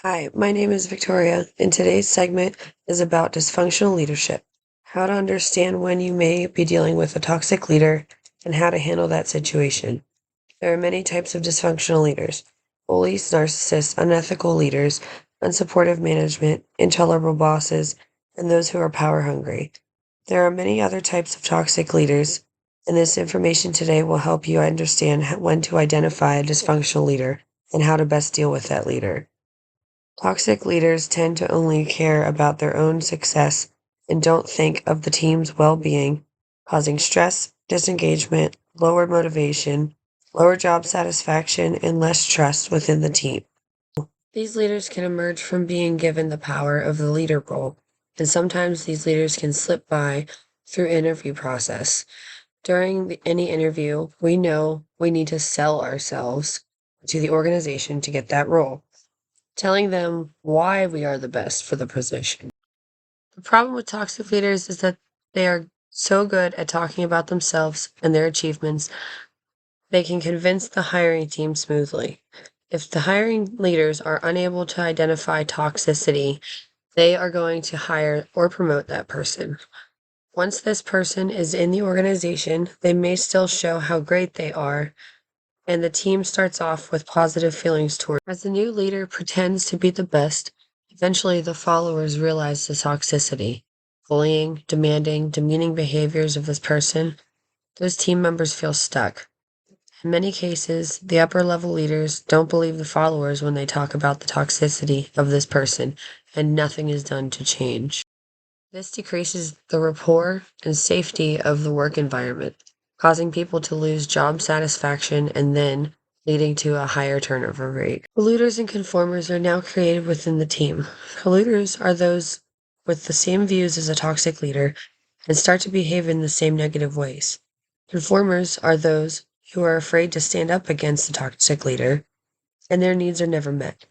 Hi, my name is Victoria, and today's segment is about dysfunctional leadership, how to understand when you may be dealing with a toxic leader, and how to handle that situation. There are many types of dysfunctional leaders: bullies, narcissists, unethical leaders, unsupportive management, intolerable bosses, and those who are power hungry. There are many other types of toxic leaders, and this information today will help you understand when to identify a dysfunctional leader and how to best deal with that leader. Toxic leaders tend to only care about their own success and don't think of the team's well-being, causing stress, disengagement, lower motivation, lower job satisfaction, and less trust within the team. These leaders can emerge from being given the power of the leader role, and sometimes these leaders can slip by through interview process. During any interview, we know we need to sell ourselves to the organization to get that role, telling them why we are the best for the position. The problem with toxic leaders is that they are so good at talking about themselves and their achievements, they can convince the hiring team smoothly. If the hiring leaders are unable to identify toxicity, they are going to hire or promote that person. Once this person is in the organization, they may still show how great they are, and the team starts off with positive feelings toward. As the new leader pretends to be the best, eventually the followers realize the toxicity, bullying, demanding, demeaning behaviors of this person. Those team members feel stuck. In many cases, the upper level leaders don't believe the followers when they talk about the toxicity of this person, and nothing is done to change. This decreases the rapport and safety of the work environment, causing people to lose job satisfaction and then leading to a higher turnover rate. Polluters and conformers are now created within the team. Polluters are those with the same views as a toxic leader and start to behave in the same negative ways. Conformers are those who are afraid to stand up against the toxic leader, and their needs are never met.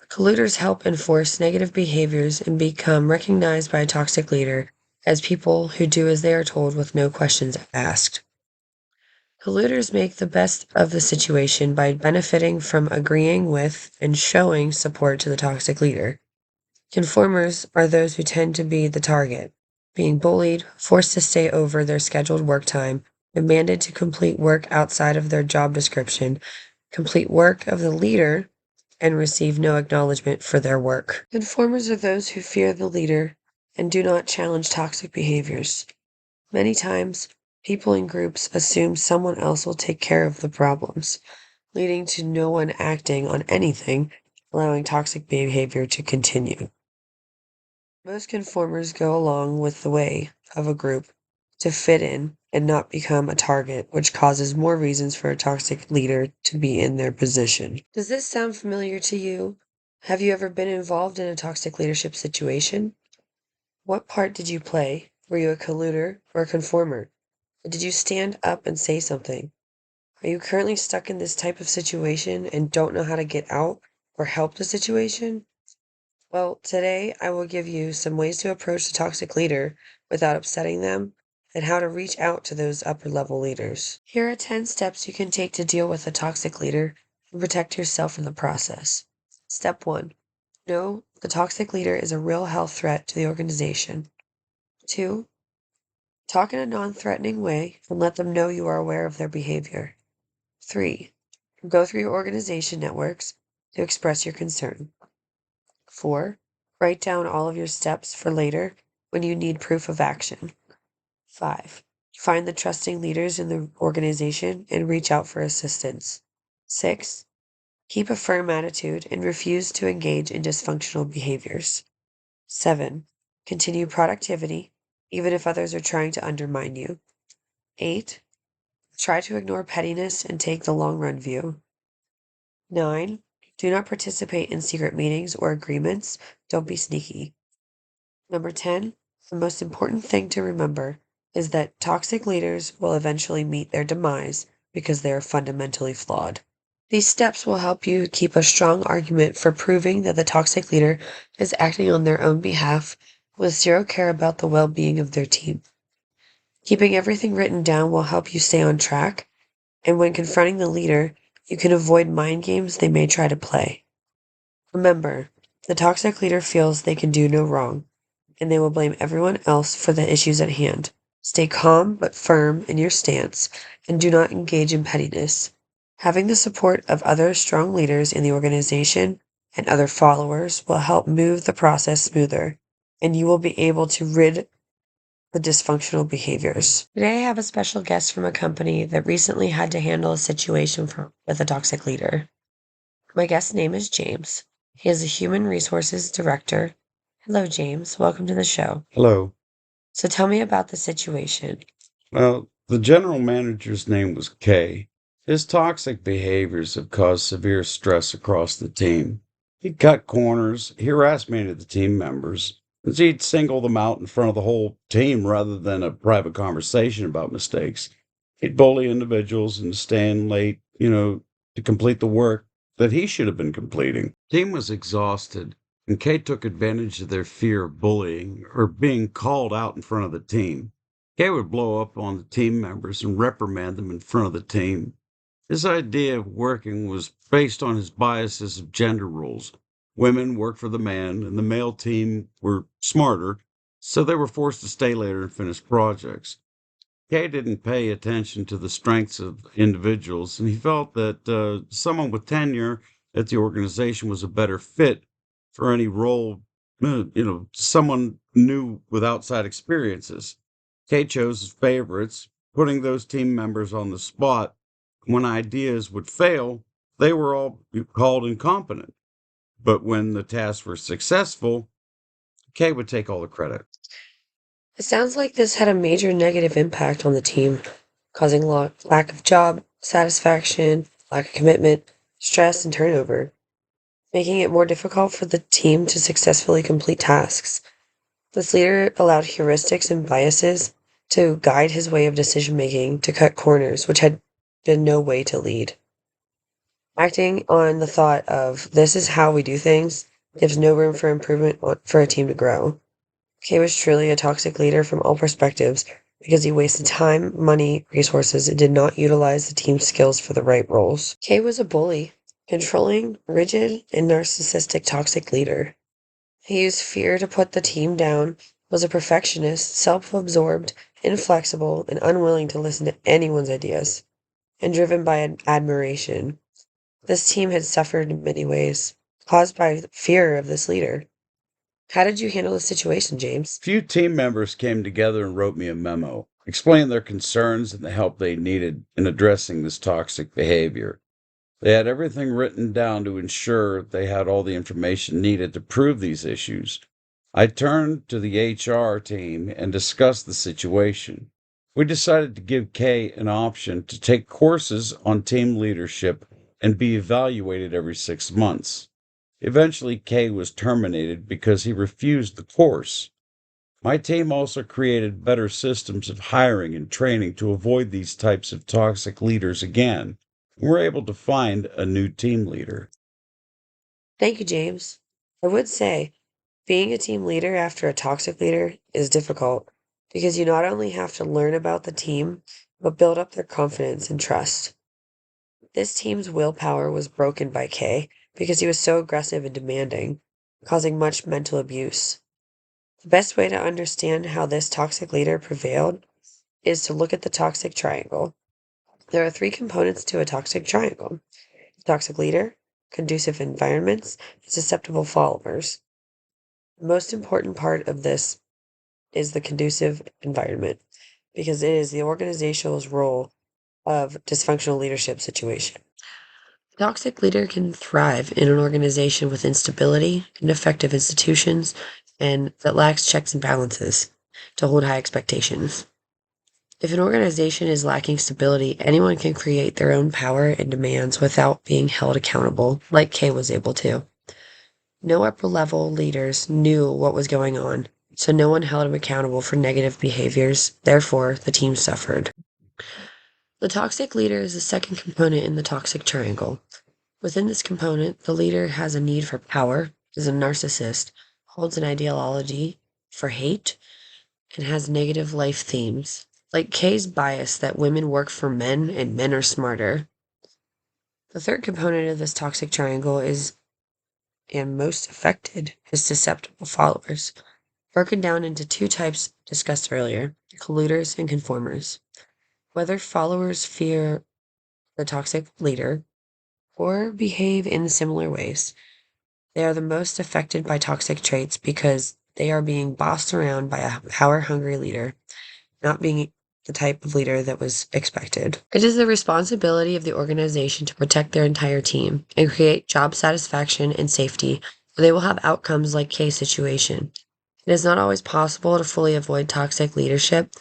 Colluders help enforce negative behaviors and become recognized by a toxic leader as people who do as they are told with no questions asked. Colluders make the best of the situation by benefiting from agreeing with and showing support to the toxic leader. Conformers are those who tend to be the target, being bullied, forced to stay over their scheduled work time, demanded to complete work outside of their job description, complete work of the leader, and receive no acknowledgement for their work. Conformers are those who fear the leader and do not challenge toxic behaviors. Many times, people in groups assume someone else will take care of the problems, leading to no one acting on anything, allowing toxic behavior to continue. Most conformers go along with the way of a group to fit in and not become a target, which causes more reasons for a toxic leader to be in their position. Does this sound familiar to you? Have you ever been involved in a toxic leadership situation? What part did you play? Were you a colluder or a conformer? Or did you stand up and say something? Are you currently stuck in this type of situation and don't know how to get out or help the situation? Well, today I will give you some ways to approach the toxic leader without upsetting them and how to reach out to those upper level leaders. Here are 10 steps you can take to deal with a toxic leader and protect yourself in the process. Step 1. Know the toxic leader is a real health threat to the organization. 2. Talk in a non-threatening way and let them know you are aware of their behavior. 3. Go through your organization networks to express your concern. 4. Write down all of your steps for later when you need proof of action. 5. Find the trusting leaders in the organization and reach out for assistance. 6. Keep a firm attitude and refuse to engage in dysfunctional behaviors. 7. Continue productivity, even if others are trying to undermine you. 8. Try to ignore pettiness and take the long-run view. 9. Do not participate in secret meetings or agreements. Don't be sneaky. Number 10, the most important thing to remember is that toxic leaders will eventually meet their demise because they are fundamentally flawed. These steps will help you keep a strong argument for proving that the toxic leader is acting on their own behalf with zero care about the well-being of their team. Keeping everything written down will help you stay on track, and when confronting the leader, you can avoid mind games they may try to play. Remember, the toxic leader feels they can do no wrong, and they will blame everyone else for the issues at hand. Stay calm but firm in your stance, and do not engage in pettiness. Having the support of other strong leaders in the organization and other followers will help move the process smoother, and you will be able to rid the dysfunctional behaviors. Today, I have a special guest from a company that recently had to handle a situation with a toxic leader. My guest's name is James. He is a human resources director. Hello, James. Welcome to the show. Hello. So tell me about the situation. Well, the general manager's name was Kay. His toxic behaviors have caused severe stress across the team. He'd cut corners, he harassed many of the team members, and he'd single them out in front of the whole team rather than a private conversation about mistakes. He'd bully individuals and staying late, to complete the work that he should have been completing. The team was exhausted, and Kay took advantage of their fear of bullying or being called out in front of the team. Kay would blow up on the team members and reprimand them in front of the team. His idea of working was based on his biases of gender roles. Women work for the man, and the male team were smarter, so they were forced to stay later and finish projects. Kay didn't pay attention to the strengths of individuals, and he felt that someone with tenure at the organization was a better fit for any role, someone new with outside experiences. Kay chose his favorites, putting those team members on the spot. When ideas would fail, they were all called incompetent. But when the tasks were successful, Kay would take all the credit. It sounds like this had a major negative impact on the team, causing lack of job satisfaction, lack of commitment, stress, and turnover, making it more difficult for the team to successfully complete tasks. This leader allowed heuristics and biases to guide his way of decision making to cut corners, which had been no way to lead. Acting on the thought of this is how we do things gives no room for improvement for a team to grow. Kay was truly a toxic leader from all perspectives because he wasted time, money, resources, and did not utilize the team's skills for the right roles. Kay was a bully, controlling, rigid, and narcissistic toxic leader. He used fear to put the team down, was a perfectionist, self-absorbed, inflexible, and unwilling to listen to anyone's ideas, and driven by admiration. This team had suffered in many ways, caused by fear of this leader. How did you handle the situation, James? Few team members came together and wrote me a memo, explaining their concerns and the help they needed in addressing this toxic behavior. They had everything written down to ensure they had all the information needed to prove these issues. I turned to the HR team and discussed the situation. We decided to give Kay an option to take courses on team leadership and be evaluated every 6 months. Eventually, Kay was terminated because he refused the course. My team also created better systems of hiring and training to avoid these types of toxic leaders again. We're able to find a new team leader. Thank you, James. I would say being a team leader after a toxic leader is difficult because you not only have to learn about the team, but build up their confidence and trust. This team's willpower was broken by Kay because he was so aggressive and demanding, causing much mental abuse. The best way to understand how this toxic leader prevailed is to look at the toxic triangle. There are three components to a toxic triangle: the toxic leader, conducive environments, and susceptible followers. The most important part of this is the conducive environment because it is the organization's role of dysfunctional leadership situation. A toxic leader can thrive in an organization with instability, ineffective institutions, and that lacks checks and balances to hold high expectations. If an organization is lacking stability, anyone can create their own power and demands without being held accountable, like Kay was able to. No upper level leaders knew what was going on, so no one held him accountable for negative behaviors. Therefore, the team suffered. The toxic leader is the second component in the toxic triangle. Within this component, the leader has a need for power, is a narcissist, holds an ideology for hate, and has negative life themes, like Kay's bias that women work for men and men are smarter. The third component of this toxic triangle is and most affected is susceptible followers, broken down into two types discussed earlier: colluders and conformers. Whether followers fear the toxic leader or behave in similar ways, they are the most affected by toxic traits because they are being bossed around by a power-hungry leader, not being the type of leader that was expected. It is the responsibility of the organization to protect their entire team and create job satisfaction and safety, or they will have outcomes like Kay's situation. It is not always possible to fully avoid toxic leadership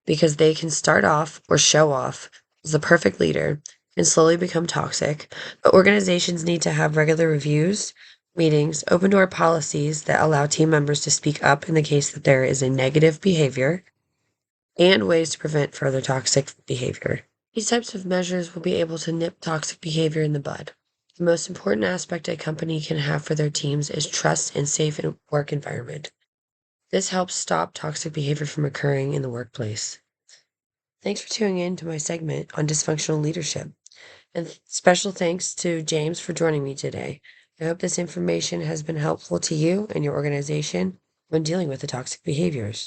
because they can start off or show off as the perfect leader and slowly become toxic, but organizations need to have regular reviews, meetings, open door policies that allow team members to speak up in the case that there is a negative behavior, and ways to prevent further toxic behavior. These types of measures will be able to nip toxic behavior in the bud. The most important aspect a company can have for their teams is trust and safe work environment. This helps stop toxic behavior from occurring in the workplace. Thanks for tuning in to my segment on dysfunctional leadership. And special thanks to James for joining me today. I hope this information has been helpful to you and your organization when dealing with the toxic behaviors.